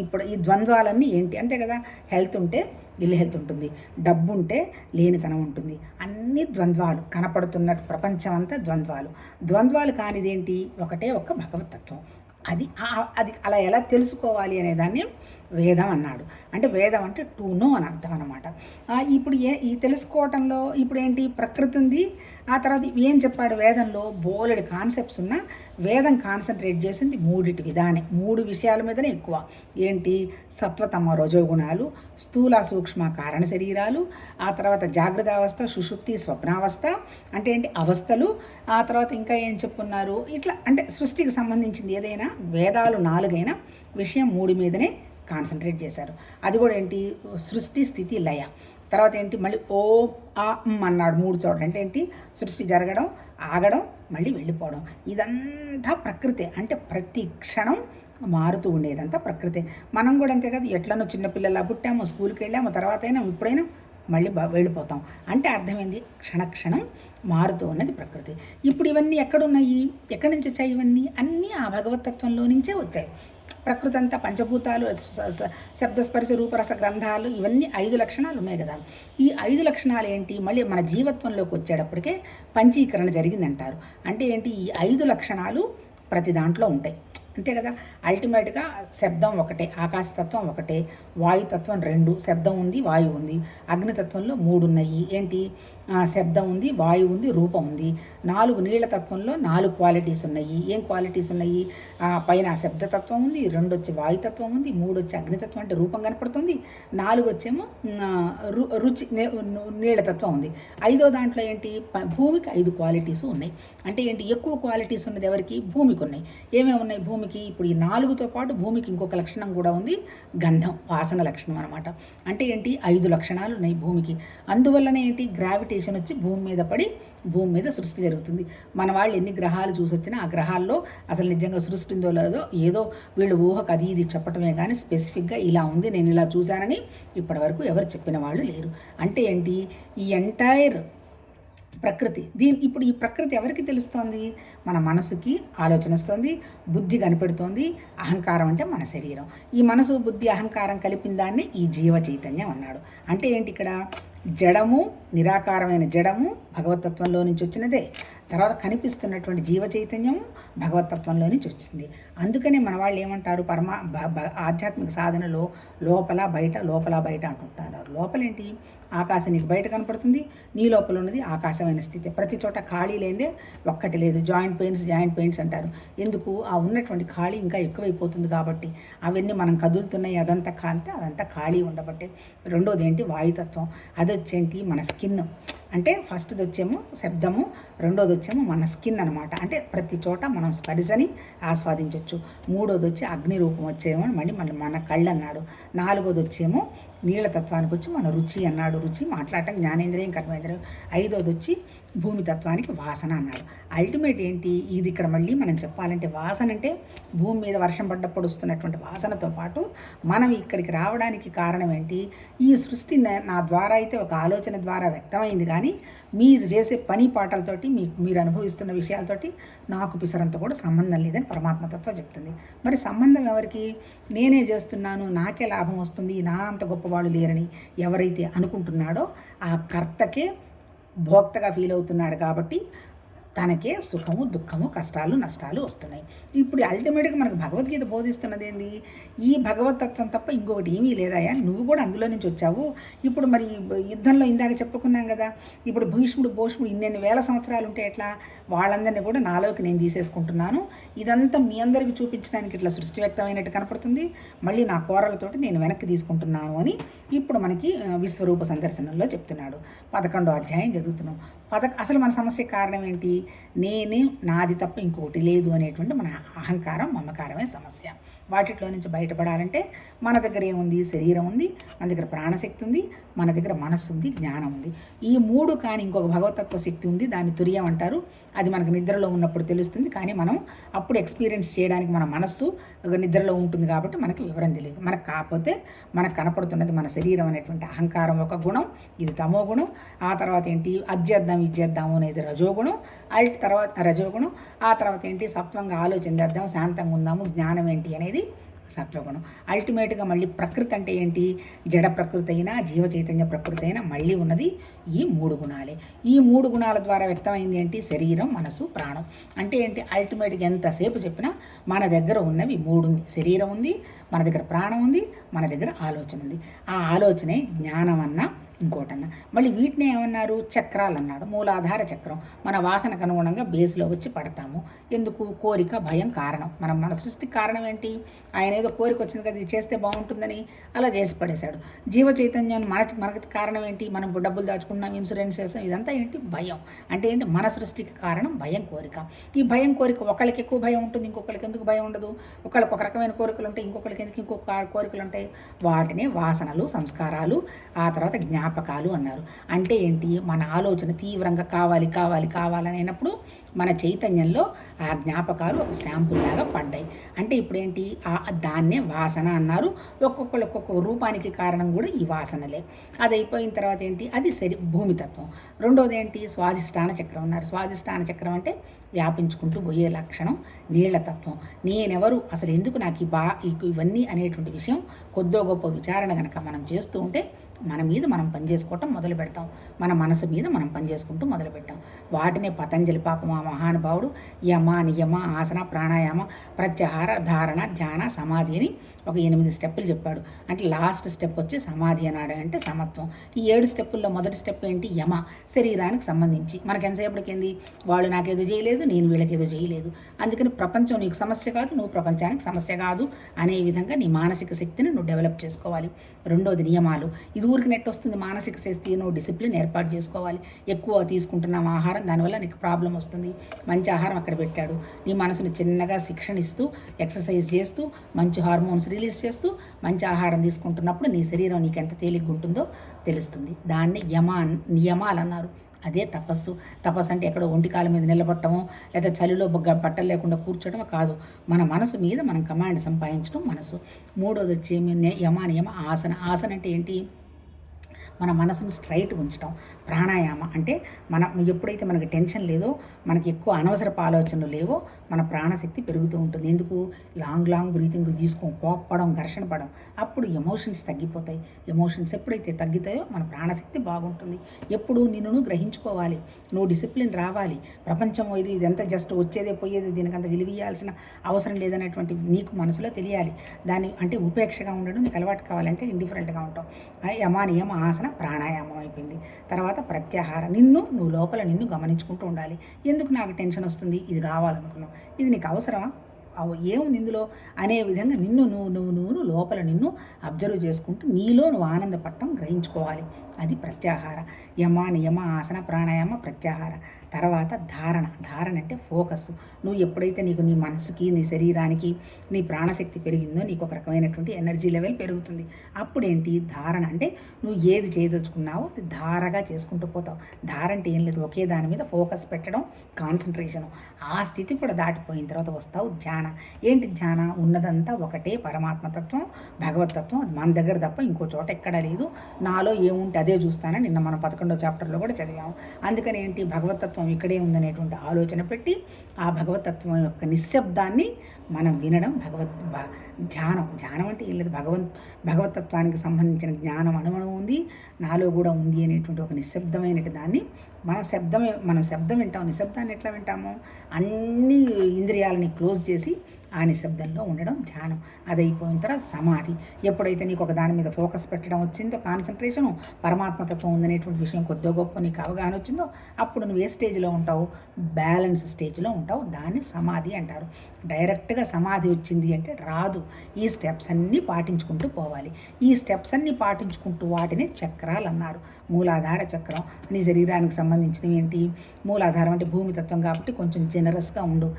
ఇప్పుడు ఈ ద్వంద్వాలన్నీ ఏంటి, అంతే కదా. హెల్త్ ఉంటే ఇల్లు హెల్త్ ఉంటుంది, డబ్బు ఉంటే లేనితనం ఉంటుంది, అన్ని ద్వంద్వాలు కనపడుతున్న ప్రపంచం అంతా ద్వంద్వాలు కానిదేంటి, ఒకటే ఒక్క భగవతత్వం. అది అలా ఎలా తెలుసుకోవాలి అనేదాన్ని వేదం అన్నాడు. అంటే వేదం అంటే టు నో అని అర్థం అనమాట. ఇప్పుడు ఈ తెలుసుకోవటంలో ఇప్పుడు ఏంటి, ప్రకృతి ఉంది. ఆ తర్వాత ఏం చెప్పాడు వేదంలో, బోలెడు కాన్సెప్ట్స్ ఉన్న వేదం కాన్సన్ట్రేట్ చేసింది 3 విషయాల మీదనే ఎక్కువ. ఏంటి, సత్వతమ రజోగుణాలు, స్థూల సూక్ష్మ కారణ శరీరాలు, ఆ తర్వాత జాగ్రత్త అవస్థ, సుషుప్తి స్వప్నావస్థ, అంటే ఏంటి అవస్థలు, ఆ తర్వాత ఇంకా ఏం చెప్పున్నారు, ఇట్లా అంటే సృష్టికి సంబంధించింది ఏదైనా వేదాలు 4 అయినా విషయం 3 మీదనే కాన్సన్ట్రేట్ చేశారు. అది కూడా ఏంటి, సృష్టి స్థితి లయ. తర్వాత ఏంటి, మళ్ళీ ఓ ఆ అన్నాడు 3 చోట్ల. అంటే ఏంటి, సృష్టి జరగడం, ఆగడం, మళ్ళీ వెళ్ళిపోవడం, ఇదంతా ప్రకృతే. అంటే ప్రతి క్షణం మారుతూ ఉండేదంతా ప్రకృతే. మనం కూడా అంతే కదా, ఎట్లనో చిన్నపిల్లలా పుట్టాము, స్కూల్కి వెళ్ళాము, తర్వాత అయినా ఇప్పుడైనా మళ్ళీ వెళ్ళిపోతాం. అంటే అర్థమైంది, క్షణక్షణం మారుతూ ఉన్నది ప్రకృతి. ఇప్పుడు ఇవన్నీ ఎక్కడున్నాయి, ఎక్కడి నుంచి వచ్చాయి, ఇవన్నీ అన్నీ ఆ భగవతత్వంలో నుంచే వచ్చాయి. ప్రకృతి అంతా పంచభూతాలు, శబ్దస్పర్శ రూపరస గ్రంథాలు, ఇవన్నీ 5 లక్షణాలు ఉన్నాయి కదా. ఈ 5 లక్షణాలు ఏంటి, మళ్ళీ మన జీవత్వంలోకి వచ్చేటప్పటికే పంచీకరణ జరిగిందంటారు. అంటే ఏంటి, ఈ 5 లక్షణాలు ప్రతి దాంట్లో ఉంటాయి, అంతే కదా. అల్టిమేట్గా శబ్దం ఒకటే, ఆకాశతత్వం ఒకటే, వాయుతత్వం 2, శబ్దం ఉంది వాయువు ఉంది. అగ్నితత్వంలో 3 ఉన్నాయి, ఏంటి, శబ్దం ఉంది, వాయువు ఉంది, రూపం ఉంది. 4 నీళ్ల తత్వంలో 4 క్వాలిటీస్ ఉన్నాయి. ఏం క్వాలిటీస్ ఉన్నాయి, పైన శబ్దతత్వం ఉంది, 2 వచ్చి వాయుతత్వం ఉంది, 3 వచ్చి అగ్నితత్వం అంటే రూపం కనపడుతుంది, 4 వచ్చేమో రుచి నీళ్లతత్వం ఉంది. 5వ దాంట్లో ఏంటి, భూమికి 5 క్వాలిటీస్ ఉన్నాయి. అంటే ఏంటి, ఎక్కువ క్వాలిటీస్ ఉన్నది ఎవరికి, భూమికి ఉన్నాయి. ఏమేమి ఉన్నాయి భూమికి, ఇప్పుడు ఈ 4తో పాటు భూమికి ఇంకొక లక్షణం కూడా ఉంది, గంధం, వాసన లక్షణం అనమాట. అంటే ఏంటి, 5 లక్షణాలు ఉన్నాయి భూమికి. అందువల్లనే ఏంటి, గ్రావిటేషన్ వచ్చి భూమి మీద పడి భూమి మీద సృష్టి జరుగుతుంది. మన వాళ్ళు ఎన్ని గ్రహాలు చూసొచ్చినా ఆ గ్రహాల్లో అసలు నిజంగా సృష్టి ఉందో లేదో, ఏదో వీళ్ళు ఊహకు అది ఇది చెప్పటమే కానీ స్పెసిఫిక్గా ఇలా ఉంది, నేను ఇలా చూశానని ఇప్పటి వరకు ఎవరు చెప్పిన వాళ్ళు లేరు. అంటే ఏంటి, ఈ ఎంటైర్ ప్రకృతి ఇప్పుడు ఈ ప్రకృతి ఎవరికి తెలుస్తోంది, మన మనసుకి ఆలోచన వస్తుంది, బుద్ధి కనిపెడుతోంది. అహంకారం అంటే మన శరీరం. ఈ మనసు బుద్ధి అహంకారం కలిపిన దాన్ని ఈ జీవ చైతన్యం అన్నాడు. అంటే ఏంటి, ఇక్కడ జడము, నిరాకారమైన జడము భగవతత్వంలో నుంచి వచ్చినదే. తర్వాత కనిపిస్తున్నటువంటి జీవ చైతన్యము భగవతత్వంలో నుంచి వచ్చింది. అందుకనే మన వాళ్ళు ఏమంటారు, ఆధ్యాత్మిక సాధనలో లోపల బయట అంటుంటారు. లోపలేంటి, ఆకాశం నీకు బయట కనపడుతుంది, నీ లోపల ఉన్నది ఆకాశమైన స్థితి. ప్రతి చోట ఖాళీ లేదే ఒక్కటి లేదు. జాయింట్ పెయిన్స్ అంటారు. ఎందుకు, ఆ ఉన్నటువంటి ఖాళీ ఇంకా ఎక్కువైపోతుంది కాబట్టి. అవన్నీ మనం కదులుతున్నాయి, అదంతా ఖాళీ ఉండబట్టే. రెండోది ఏంటి, వాయుతత్వం. అది వచ్చేంటి, మన స్కిన్. అంటే ఫస్ట్ది వచ్చేమో శబ్దము, రెండోది వచ్చేమో మన స్కిన్ అనమాట. అంటే ప్రతి చోట మనం స్పర్శని ఆస్వాదించవచ్చు. మూడోది వచ్చి అగ్ని రూపం వచ్చేమో మళ్ళీ మన కళ్ళు అన్నాడు. 4వది వచ్చేమో నీళ్ళ తత్వానికి వచ్చి మన రుచి అన్నాడు. రుచి మాట్లాడటం జ్ఞానేంద్రియం, కర్మేంద్రియం. 5వది వచ్చి భూమి తత్వానికి వాసన అన్నాడు. అల్టిమేట్ ఏంటి, ఇది ఇక్కడ మళ్ళీ మనం చెప్పాలంటే వాసన అంటే భూమి మీద వర్షం పడ్డప్పుడు వస్తున్నటువంటి వాసనతో పాటు మనం ఇక్కడికి రావడానికి కారణం ఏంటి, ఈ సృష్టి నా ద్వారా అయితే ఒక ఆలోచన ద్వారా వ్యక్తమైంది, కానీ మీరు చేసే పని పాటలతోటి మీరు అనుభవిస్తున్న విషయాలతోటి నాకు పిసరంత కూడా సంబంధం లేదని పరమాత్మతత్వం చెప్తుంది. మరి సంబంధం ఎవరికి, నేనే చేస్తున్నాను, నాకే లాభం వస్తుంది, నా అంత గొప్పవాళ్ళు లేరని ఎవరైతే అనుకుంటున్నాడో ఆ కర్తకే భోక్తగా ఫీల్ అవుతున్నాడు. కాబట్టి తనకే సుఖము, దుఃఖము, కష్టాలు, నష్టాలు వస్తున్నాయి. ఇప్పుడు అల్టిమేట్గా మనకు భగవద్గీత బోధిస్తున్నది ఏంది, ఈ భగవతత్వం తప్ప ఇంకొకటి ఏమీ లేదాయా, నువ్వు కూడా అందులో నుంచి వచ్చావు. ఇప్పుడు మరి యుద్ధంలో ఇందాక చెప్పుకున్నాం కదా, ఇప్పుడు భోష్ముడు ఇన్ని వేల సంవత్సరాలు ఉంటే ఎట్లా, వాళ్ళందరినీ కూడా నాలోకి నేను తీసేసుకుంటున్నాను. ఇదంతా మీ అందరికీ చూపించడానికి ఇట్లా సృష్టి వ్యక్తమైనట్టు కనపడుతుంది, మళ్ళీ నా కోరలతోటి నేను వెనక్కి తీసుకుంటున్నాను అని ఇప్పుడు మనకి విశ్వరూప సందర్శనంలో చెప్తున్నాడు. 11వ అధ్యాయం చదువుతున్నాం. అసలు మన సమస్యకి కారణం ఏంటి? నేనే నాది తప్ప ఇంకొకటి లేదు అనేటువంటి మన అహంకారం, మమకారమే సమస్య. వాటిలో నుంచి బయటపడాలంటే మన దగ్గర ఏముంది? శరీరం ఉంది, మన దగ్గర ప్రాణశక్తి ఉంది, మన దగ్గర మనస్సు ఉంది, జ్ఞానం ఉంది. ఈ మూడు కానీ ఇంకొక భగవతత్వ శక్తి ఉంది, దాన్ని తురియం అంటారు. అది మనకు నిద్రలో ఉన్నప్పుడు తెలుస్తుంది, కానీ మనం అప్పుడు ఎక్స్పీరియన్స్ చేయడానికి మన మనస్సు నిద్రలో ఉంటుంది కాబట్టి మనకి వివరం తెలియదు. మనకు కాకపోతే మనకు కనపడుతున్నది మన శరీరం అనేటువంటి అహంకారం ఒక గుణం, ఇది తమో గుణం. ఆ తర్వాత ఏంటి? అది చేద్దాము అనేది రజోగుణం. తర్వాత రజోగుణం. ఆ తర్వాత ఏంటి? సత్వంగా ఆలోచన చేద్దాం, శాంతంగా ఉందాము, జ్ఞానం ఏంటి అనేది సత్వగుణం. అల్టిమేట్గా మళ్ళీ ప్రకృతి అంటే ఏంటి? జడ ప్రకృతి అయినా జీవ చైతన్య ప్రకృతి అయినా మళ్ళీ ఉన్నది ఈ మూడు గుణాలే. ఈ మూడు గుణాల ద్వారా వ్యక్తమైంది ఏంటి? శరీరం, మనసు, ప్రాణం. అంటే ఏంటి? అల్టిమేట్గా ఎంతసేపు చెప్పినా మన దగ్గర ఉన్నవి మూడు ఉంది. శరీరం ఉంది, మన దగ్గర ప్రాణం ఉంది, మన దగ్గర ఆలోచన ఉంది. ఆ ఆలోచనే జ్ఞానం అన్న ఇంకోటన్నా. మళ్ళీ వీటిని ఏమన్నారు? చక్రాలు అన్నాడు. మూలాధార చక్రం మన వాసనకు అనుగుణంగా బేస్లో వచ్చి పడతాము. ఎందుకు? కోరిక, భయం కారణం. మన సృష్టికి కారణం ఏంటి? ఆయన ఏదో కోరిక వచ్చింది కదా, ఇది చేస్తే బాగుంటుందని అలా చేసి పడేశాడు. జీవ చైతన్యం మనకి కారణం ఏంటి? మనం డబ్బులు దాచుకున్నాం, ఇన్సూరెన్స్ చేస్తాం, ఇదంతా ఏంటి? భయం. అంటే ఏంటి? మన సృష్టికి కారణం భయం, కోరిక. ఈ భయం, కోరిక ఒకళ్ళకి ఎక్కువ భయం ఉంటుంది, ఇంకొకరికి ఎందుకు భయం ఉండదు? ఒకళ్ళకి ఒక రకమైన కోరికలు ఉంటాయి, ఇంకొకరికి ఎందుకు ఇంకొక కోరికలు ఉంటాయి? వాటిని వాసనలు, సంస్కారాలు, ఆ తర్వాత జ్ఞాపకాలు అన్నారు. అంటే ఏంటి? మన ఆలోచన తీవ్రంగా కావాలనేటప్పుడు మన చైతన్యంలో ఆ జ్ఞాపకాలు ఒక స్టాంపుల్లాగా పడ్డాయి. అంటే ఇప్పుడు ఏంటి? దాన్నే వాసన అన్నారు. ఒక్కొక్క రూపానికి కారణం కూడా ఈ వాసనలే. అది అయిపోయిన తర్వాత ఏంటి? అది భూమితత్వం. రెండోది ఏంటి? స్వాధిష్టాన చక్రం అన్నారు. స్వాధిష్టాన చక్రం అంటే వ్యాపించుకుంటూ పోయే లక్షణం, నీళ్లతత్వం. నేనెవరు, అసలు ఎందుకు నాకు ఇవన్నీ అనేటువంటి విషయం కొద్దో గొప్ప విచారణ కనుక మనం చేస్తూ ఉంటే మన మీద మనం పనిచేసుకోవటం మొదలు పెడతాం. మన మనసు మీద మనం పనిచేసుకుంటూ మొదలు పెట్టాం. వాటినే పతంజలి పాపం ఆ మహానుభావుడు యమ, నియమ, ఆసన, ప్రాణాయామ, ప్రత్యాహార, ధారణ, ధ్యాన, సమాధి అని ఒక 8 స్టెప్పులు చెప్పాడు. అంటే లాస్ట్ స్టెప్ వచ్చి సమాధి అన్నాడు, అంటే సమత్వం. ఈ 7 స్టెప్పుల్లో మొదటి స్టెప్ ఏంటి? యమ, శరీరానికి సంబంధించి. మనకు ఎంతసేపటికి ఏంది? వాళ్ళు నాకేదో చేయలేదు, నేను వీళ్ళకేదో చేయలేదు, అందుకని ప్రపంచం నీకు సమస్య కాదు, నువ్వు ప్రపంచానికి సమస్య కాదు అనే విధంగా నీ మానసిక శక్తిని నువ్వు డెవలప్ చేసుకోవాలి. రెండోది నియమాలు. ఇది ఊరికి నెట్ వస్తుంది. మానసిక శక్తి, నువ్వు డిసిప్లిన్ ఏర్పాటు చేసుకోవాలి. ఎక్కువ తీసుకుంటున్నాం ఆహారం, దానివల్ల నీకు ప్రాబ్లం వస్తుంది. మంచి ఆహారం అక్కడ పెట్టాడు. నీ మనసుని చిన్నగా శిక్షణ ఇస్తూ, ఎక్సర్సైజ్ చేస్తూ, మంచి హార్మోన్స్ రిలీజ్ చేస్తూ, మంచి ఆహారం తీసుకుంటున్నప్పుడు నీ శరీరం నీకు ఎంత తేలిగ్గా ఉంటుందో తెలుస్తుంది. దాన్ని నియమాలు అన్నారు. అదే తపస్సు. తపస్సు అంటే ఎక్కడో ఒంటికాల మీద నిలబట్టమో, లేదా చలిలో బట్టలు లేకుండా కూర్చోవడమో కాదు. మన మనసు మీద మనం కమాండ్ సంపాదించడం మనసు. మూడోది వచ్చి నియమ ఆసన. ఆసన అంటే ఏంటి? మన మనసును స్ట్రైట్ ఉంచడం. ప్రాణాయామ అంటే ఎప్పుడైతే మనకి టెన్షన్ లేదో, మనకి ఎక్కువ అనవసరపు ఆలోచనలు లేవో, మన ప్రాణశక్తి పెరుగుతూ ఉంటుంది. ఎందుకు? లాంగ్ బ్రీతింగ్ కోప్పడం, ఘర్షణ పడడం. అప్పుడు ఎమోషన్స్ తగ్గిపోతాయి. ఎమోషన్స్ ఎప్పుడైతే తగ్గుతాయో మన ప్రాణశక్తి బాగుంటుంది. ఎప్పుడు నిన్ను గ్రహించుకోవాలి, నువ్వు డిసిప్లిన్ రావాలి. ప్రపంచం ఇదంతా జస్ట్ వచ్చేదే పోయేది, దీనికంత విలువీయాల్సిన అవసరం లేదనేటువంటి నీకు మనసులో తెలియాలి. దాన్ని అంటే ఉపేక్షగా ఉండడం నీకు అలవాటు కావాలంటే ఇండిఫరెంట్గా ఉంటాం. నియమ, ఆసన, ప్రాణాయామం అయిపోయింది. తర్వాత ప్రత్యాహార. నువ్వు లోపల నిన్ను గమనించుకుంటూ ఉండాలి. ఎందుకు నాకు టెన్షన్ వస్తుంది? ఇది కావాలనుకున్నావు, ఇది నీకు అవసరమా? ఏముంది ఇందులో అనే విధంగా నువ్వు లోపల నిన్ను అబ్జర్వ్ చేసుకుంటూ నీలో నువ్వు ఆనందపడటం గ్రహించుకోవాలి. అది ప్రత్యాహార. నియమ, ఆసన, ప్రాణాయామ, ప్రత్యాహార. తర్వాత ధారణ అంటే ఫోకస్. నువ్వు ఎప్పుడైతే నీ మనసుకి, నీ శరీరానికి, నీ ప్రాణశక్తి పెరిగిందో నీకు ఒక రకమైనటువంటి ఎనర్జీ లెవెల్ పెరుగుతుంది. అప్పుడేంటి? ధారణ అంటే నువ్వు ఏది చేయదలుచుకున్నావో అది ధారగా చేసుకుంటూ పోతావు. ధార అంటే ఏం లేదు, ఒకే దాని మీద ఫోకస్ పెట్టడం, కాన్సన్ట్రేషన్. ఆ స్థితి కూడా దాటిపోయిన తర్వాత వస్తావు ధ్యాన. ఏంటి ధ్యాన? ఉన్నదంతా ఒకటే పరమాత్మతత్వం, భగవతత్వం. మన దగ్గర తప్ప ఇంకో చోట ఎక్కడా లేదు. నాలో ఏముంటే అదే చూస్తానని నిన్న మనం 11వ చాప్టర్లో కూడా చదివాము. అందుకని ఏంటి? భగవతత్వం ఇక్కడే ఉందనేటువంటి ఆలోచన పెట్టి ఆ భగవతత్వం యొక్క నిశ్శబ్దాన్ని మనం వినడం ధ్యానం అంటే ఏం లేదు, భగవతత్వానికి సంబంధించిన జ్ఞానం అణువణువు ఉంది, నాలో కూడా ఉంది అనేటువంటి ఒక నిశ్శబ్దమైన దాన్ని మనం శబ్దం వింటాం. నిశ్శబ్దాన్ని ఎట్లా వింటాము? అన్ని ఇంద్రియాలని క్లోజ్ చేసి ఆ నిశ్శబ్దంలో ఉండడం ధ్యానం. అది అయిపోయిన తర్వాత సమాధి. ఎప్పుడైతే నీకు ఒక దాని మీద ఫోకస్ పెట్టడం వచ్చిందో, కాన్సన్ట్రేషను, పరమాత్మతత్వం ఉందనేటువంటి విషయం కొద్దో గొప్ప నీకు అవగాహన వచ్చిందో, అప్పుడు నువ్వు ఏ స్టేజ్లో ఉంటావు? బ్యాలెన్స్ స్టేజ్లో ఉంటావు. దాన్ని సమాధి అంటారు. డైరెక్ట్గా సమాధి వచ్చింది అంటే రాదు. ఈ స్టెప్స్ అన్నీ పాటించుకుంటూ పోవాలి. ఈ స్టెప్స్ అన్నీ పాటించుకుంటూ వాటిని చక్రాలు అన్నారు. మూలాధార చక్రం నీ శరీరానికి సంబంధించినవి ఏంటి? మూలాధారం అంటే భూమితత్వం కాబట్టి కొంచెం జనరస్గా ఉండు.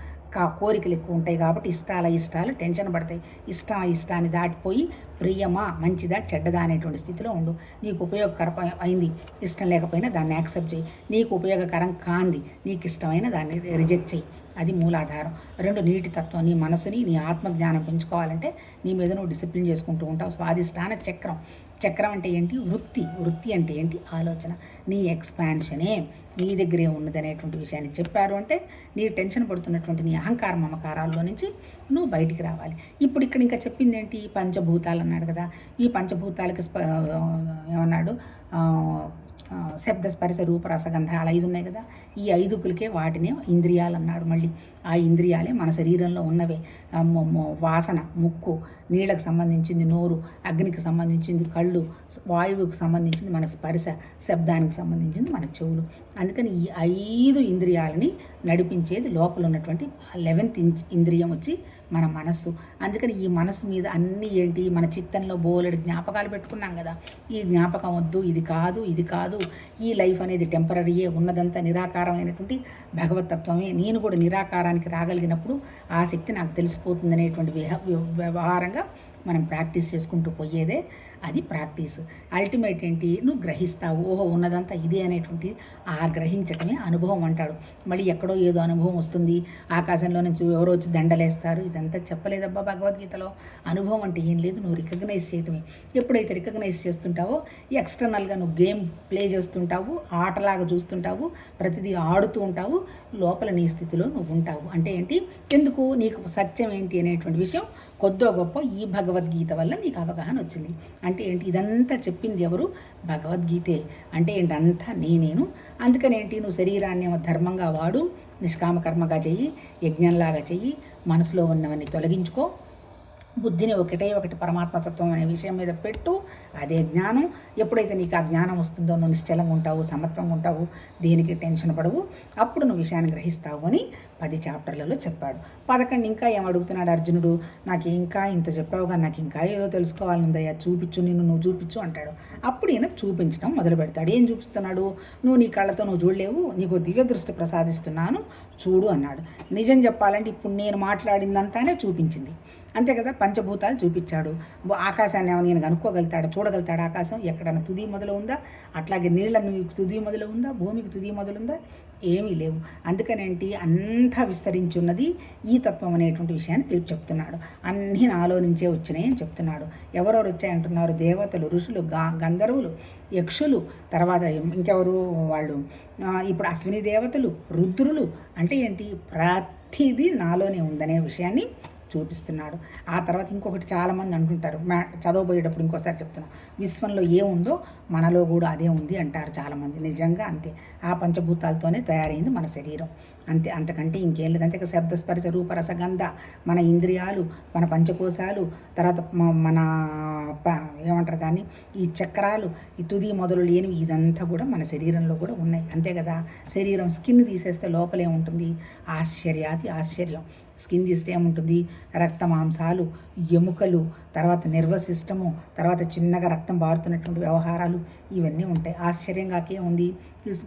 కోరికలు ఎక్కువ ఉంటాయి కాబట్టి ఇష్టాలు టెన్షన్ పడతాయి. ఇష్టాన్ని దాటిపోయి ప్రియమా, మంచిదా, చెడ్డదా అనేటువంటి స్థితిలో ఉండు. నీకు ఉపయోగకరం అయింది, ఇష్టం లేకపోయినా దాన్ని యాక్సెప్ట్ చేయి. నీకు ఉపయోగకరం కాంది, నీకు ఇష్టమైన దాన్ని రిజెక్ట్ చేయి. అది మూలాధారం. రెండు, నీటి తత్వం. నీ మనసుని, నీ ఆత్మజ్ఞానం పెంచుకోవాలంటే నీ మీద నువ్వు డిసిప్లిన్ చేసుకుంటూ ఉంటావు. స్వాధిష్టాన చక్రం. చక్రం అంటే ఏంటి? వృత్తి అంటే ఏంటి? ఆలోచన. నీ ఎక్స్పాన్షనే నీ దగ్గరే ఉన్నదనేటువంటి విషయాన్ని చెప్పారు అంటే నీ టెన్షన్ పడుతున్నటువంటి నీ అహంకార మమకారాల్లో నుంచి నువ్వు బయటికి రావాలి. ఇప్పుడు ఇక్కడ ఇంకా చెప్పింది ఏంటి? పంచభూతాలు అన్నాడు కదా. ఈ పంచభూతాలకి ఏమన్నాడు? శబ్ద స్పర్శ రూప రసగంధాలు 5 ఉన్నాయి కదా. ఈ 5కులకే వాటినే ఇంద్రియాలు అన్నాడు. మళ్ళీ ఆ ఇంద్రియాలే మన శరీరంలో ఉన్నవే. వాసన ముక్కు, నీళ్ళకు సంబంధించింది నోరు, అగ్నికి సంబంధించింది కళ్ళు, వాయువుకు సంబంధించింది మన స్పర్శ, శబ్దానికి సంబంధించింది మన చెవులు. అందుకని ఈ 5 ఇంద్రియాలని నడిపించేది లోపల ఉన్నటువంటి 11th ఇంద్రియం వచ్చి మన మనస్సు. అందుకని ఈ మనసు మీద అన్నీ ఏంటి? మన చిత్తంలో బోలెడు జ్ఞాపకాలు పెట్టుకున్నాం కదా. ఈ జ్ఞాపకం వద్దు, ఇది కాదు, ఈ లైఫ్ అనేది టెంపరీయే, ఉన్నదంతా నిరాకారమైనటువంటి భగవతత్వమే. నేను కూడా నిరాకారానికి రాగలిగినప్పుడు ఆ శక్తి నాకు తెలిసిపోతుంది అనేటువంటి వ్యవహారంగా మనం ప్రాక్టీస్ చేసుకుంటూ పోయేదే అది ప్రాక్టీస్. అల్టిమేట్ ఏంటి? నువ్వు గ్రహిస్తావు. ఓహో, ఉన్నదంతా ఇదే అనేటువంటి ఆ గ్రహించటమే అనుభవం అంటాడు. మళ్ళీ ఎక్కడో ఏదో అనుభవం వస్తుంది, ఆకాశంలో నుంచి ఎవరో వచ్చి దండలేస్తారు, ఇదంతా చెప్పలేదబ్బా భగవద్గీతలో. అనుభవం అంటే ఏం లేదు, నువ్వు రికగ్నైజ్ చేయటమే. ఎప్పుడైతే రికగ్నైజ్ చేస్తుంటావో, ఎక్స్టర్నల్గా నువ్వు గేమ్ ప్లే చేస్తుంటావు, ఆటలాగా చూస్తుంటావు, ప్రతిదీ ఆడుతూ ఉంటావు, లోపల నీ స్థితిలో నువ్వు ఉంటావు. అంటే ఏంటి? ఎందుకు? నీకు సత్యం ఏంటి అనేటువంటి విషయం కొద్దో గొప్ప ఈ భగవద్గీత వల్ల నీకు అవగాహన వచ్చింది. అంటే ఏంటి? ఇదంతా చెప్పింది ఎవరు? భగవద్గీతే. అంటే ఏంటి? అంతా నేనేను. అందుకని ఏంటి? నువ్వు శరీరాన్ని ధర్మంగా వాడు, నిష్కామకర్మగా చెయ్యి, యజ్ఞంలాగా చెయ్యి, మనసులో ఉన్నవన్నీ తొలగించుకో, బుద్ధిని ఒకటి పరమాత్మతత్వం అనే విషయం మీద పెట్టు. అదే జ్ఞానం. ఎప్పుడైతే నీకు ఆ జ్ఞానం వస్తుందో నువ్వు నిశ్చలంగా ఉంటావు, సమత్వంగా ఉంటావు, దేనికి టెన్షన్ పడవు, అప్పుడు నువ్వు విషయాన్ని గ్రహిస్తావు అని 10 చాప్టర్లలో చెప్పాడు. 11 ఇంకా ఏం అడుగుతున్నాడు అర్జునుడు? నాకు ఇంకా ఇంత చెప్పావుగా, నాకు ఇంకా ఏదో తెలుసుకోవాలనుందయ్యా, చూపించు, నువ్వు చూపించు అంటాడు. అప్పుడు ఈయన చూపించడం మొదలు పెడతాడు. ఏం చూపిస్తున్నాడు? నువ్వు నీ కళ్ళతో నువ్వు చూడలేవు, నీకు దివ్య దృష్టి ప్రసాదిస్తున్నాను, చూడు అన్నాడు. నిజం చెప్పాలంటే ఇప్పుడు నేను మాట్లాడిందంతానే చూపించింది, అంతే కదా. పంచభూతాలు చూపించాడు. ఆకాశాన్ని ఏమైనా నేను కనుక్కోగలుగుతాడు, చూడగలుగుతాడు. ఆకాశం ఎక్కడన్నా తుది మొదలు ఉందా? అట్లాగే నీళ్ళని తుది మొదలు ఉందా? భూమికి తుది మొదలుందా? ఏమీ లేవు. అందుకనేంటి? అంతా విస్తరించున్నది ఈ తత్వం అనేటువంటి విషయాన్ని చెప్తున్నాడు. అన్నీ నాలో నుంచే వచ్చినాయి అని చెప్తున్నాడు. ఎవరెవరు వచ్చాయంటున్నారు? దేవతలు, ఋషులు, గంధర్వులు, యక్షులు, తర్వాత ఇంకెవరు వాళ్ళు, ఇప్పుడు అశ్విని దేవతలు, రుద్రులు. అంటే ఏంటి? ప్రతిదీ నాలోనే ఉందనే విషయాన్ని చూపిస్తున్నాడు. ఆ తర్వాత ఇంకొకటి చాలామంది అంటుంటారు, చదవబోయేటప్పుడు ఇంకోసారి చెప్తున్నాను, విశ్వంలో ఏముందో మనలో కూడా అదే ఉంది అంటారు చాలామంది. నిజంగా అంతే. ఆ పంచభూతాలతోనే తయారైంది మన శరీరం, అంతే. అంతకంటే ఇంకేం లేదు. అంతే. శబ్దస్పర్శ రూపరసగంధ మన ఇంద్రియాలు, మన పంచకోశాలు, తర్వాత మన ఏమంటారు దాన్ని, ఈ చక్రాలు, ఈ తుది మొదలు లేనివి, ఇదంతా కూడా మన శరీరంలో కూడా ఉన్నాయి, అంతే కదా. శరీరం స్కిన్ తీసేస్తే లోపలే ఉంటుంది. ఆశ్చర్యం. స్కిన్ తీస్తే ఏముంటుంది? రక్త మాంసాలు, ఎముకలు, తర్వాత నర్వస్ సిస్టము, తర్వాత చిన్నగా రక్తం బారుతున్నటువంటి వ్యవహారాలు, ఇవన్నీ ఉంటాయి. ఆశ్చర్యంగా ఉంది,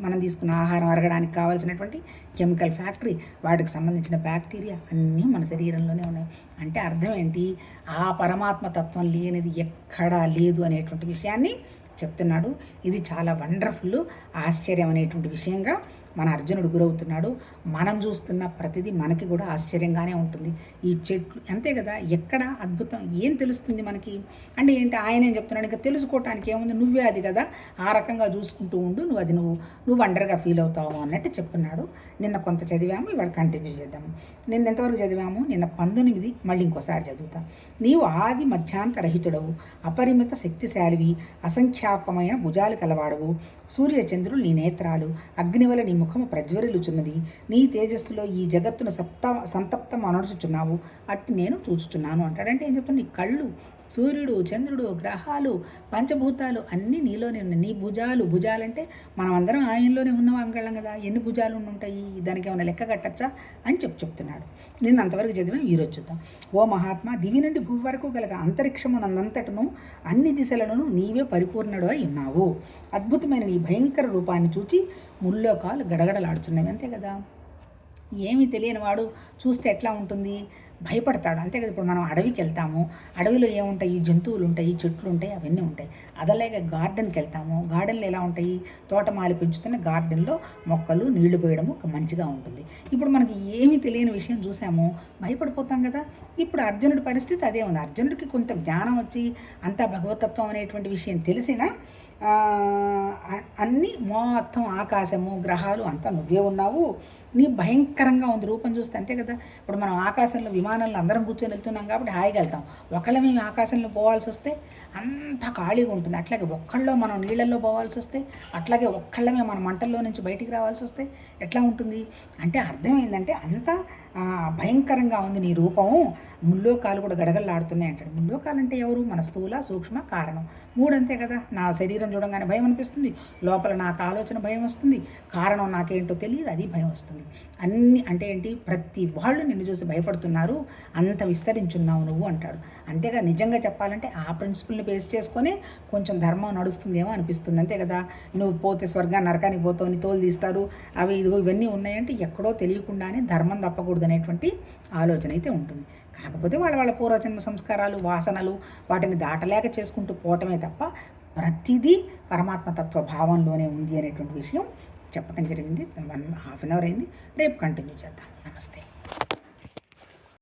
మనం తీసుకున్న ఆహారం అరగడానికి కావాల్సినటువంటి కెమికల్ ఫ్యాక్టరీ, వాటికి సంబంధించిన బ్యాక్టీరియా అన్నీ మన శరీరంలోనే ఉన్నాయి. అంటే అర్థం ఏంటి? ఆ పరమాత్మ తత్వం లేనిది ఎక్కడా లేదు అనేటువంటి విషయాన్ని చెప్తున్నాడు. ఇది చాలా వండర్ఫుల్, ఆశ్చర్యం అనేటువంటి విషయంగా మన అర్జునుడు గురవుతున్నాడు. మనం చూస్తున్న ప్రతిదీ మనకి కూడా ఆశ్చర్యంగానే ఉంటుంది. ఈ చెట్లు అంతే కదా, ఎక్కడ అద్భుతం ఏం తెలుస్తుంది మనకి అంటే ఏంటి? ఆయన ఏం చెప్తున్నాడు? ఇంకా తెలుసుకోవటానికి ఏముంది, నువ్వే అది కదా, ఆ రకంగా చూసుకుంటూ ఉండు, నువ్వు వండర్గా ఫీల్ అవుతావు అన్నట్టు చెప్తున్నాడు. నిన్న కొంత చదివాము, ఇవాళ కంటిన్యూ చేద్దాము. నిన్న ఎంతవరకు చదివాము? నిన్న 19 మళ్ళీ ఇంకోసారి చదువుతాం. నీవు ఆది మధ్యాంతరహితుడవు, అపరిమిత శక్తిశాలివి, అసంఖ్యాకమైన భుజాలు కలవాడవు, సూర్యచంద్రులు నీ నేత్రాలు, అగ్నివల నీ ముఖము ప్రజ్వరిల్లుచున్నది. నీ తేజస్సులో ఈ జగత్తును సంతప్తం అనర్చుచున్నావు, అట్టి నేను చూచుచున్నాను అంటాడంటే ఏం చెప్తాను, నీ కళ్ళు, సూర్యుడు, చంద్రుడు, గ్రహాలు, పంచభూతాలు అన్నీ నీలోనే ఉన్నాయి. నీ భుజాలంటే మనం అందరం ఆయనలోనే ఉన్నవాళ్ళం కదా, ఎన్ని భుజాలు ఉంటాయి, దానికి ఏమైనా లెక్క కట్టచ్చా అని చెప్తున్నాడు. నిన్న అంతవరకు చదివాం, ఈరోజు చూద్దాం. ఓ మహాత్మా, దివి నుండి భూమి వరకు గల అంతరిక్షము నంతటను అన్ని దిశలను నీవే పరిపూర్ణుడు అయి ఉన్నావు. అద్భుతమైన నీ భయంకర రూపాన్ని చూచి ముల్లోకాలు గడగడలాడుచున్నవి. అంతే కదా, ఏమీ తెలియని వాడు చూస్తే ఎట్లా ఉంటుంది, భయపడతాడు. అంతే కదా, ఇప్పుడు మనం అడవికి వెళ్తాము, అడవిలో ఏముంటాయి, జంతువులు ఉంటాయి, చెట్లు ఉంటాయి, అవన్నీ ఉంటాయి. అదలేక గార్డెన్కి వెళ్తాము, గార్డెన్లో ఎలా ఉంటాయి, తోటమాలి పెంచుతున్న గార్డెన్లో మొక్కలు నీళ్లు పోయడము మంచిగా ఉంటుంది. ఇప్పుడు మనకి ఏమీ తెలియని విషయం చూసాము, భయపడిపోతాం కదా. ఇప్పుడు అర్జునుడి పరిస్థితి అదే ఉంది. అర్జునుడికి కొంత జ్ఞానం వచ్చి అంతా భగవతత్వం అనేటువంటి విషయం తెలిసినా అన్నీ మొత్తం ఆకాశము, గ్రహాలు అంతా నువ్వే ఉన్నావు, నీ భయంకరంగా ఉంది రూపం చూస్తే. అంతే కదా, ఇప్పుడు మనం ఆకాశంలో విమానంలో అందరం కూర్చొని వెళ్తున్నాం కాబట్టి హాయిగా వెళ్తాం. ఒకళ్ళ మేము ఆకాశంలో పోవాల్సి వస్తే అంత ఖాళీగా ఉంటుంది. అట్లాగే ఒక్కళ్ళలో మనం నీళ్ళల్లో పోవాల్సి వస్తే, అట్లాగే ఒక్కళ్ళమే మన మంటల్లో నుంచి బయటికి రావాల్సి వస్తే ఎట్లా ఉంటుంది అంటే, అర్థమైందంటే అంత భయంకరంగా ఉంది నీ రూపము. ముల్లోకాలు కూడా గడగడలాడుతున్నాయి అంటాడు. ముల్లోకాలు అంటే ఎవరు, మన స్థూల, సూక్ష్మ, కారణం, మూడు. అంతే కదా, నా శరీరం చూడంగానే భయం అనిపిస్తుంది, లోపల నాకు ఆలోచన భయం వస్తుంది, కారణం నాకేంటో తెలియదు, అది భయం వస్తుంది. అన్నీ అంటే ఏంటి, ప్రతి వాళ్ళు నిన్ను చూసి భయపడుతున్నారు, అంత విస్తరించున్నావు నువ్వు అంటాడు. అంతేగా, నిజంగా చెప్పాలంటే ఆ ప్రిన్సిపల్ని బేస్ చేసుకొని కొంచెం ధర్మం నడుస్తుందేమో అనిపిస్తుంది. అంతే కదా, నువ్వు పోతే స్వర్గాన్ని నరకానికి పోతావు, నీ తోలు తీస్తారు, అవి ఇదిగో ఇవన్నీ ఉన్నాయంటే ఎక్కడో తెలియకుండానే ధర్మం తప్పకూడదు అనేటువంటి ఆలోచన అయితే ఉంటుంది. కాకపోతే వాళ్ళ పూర్వజన్మ సంస్కారాలు, వాసనలు, వాటిని దాటలేక చేసుకుంటూ పోవటమే తప్ప ప్రతిదీ పరమాత్మతత్వ భావంలోనే ఉంది అనేటువంటి విషయం చెప్పడం జరిగింది. 1.5 అవర్ అయింది. రేపు కంటిన్యూ చేద్దాం. నమస్తే.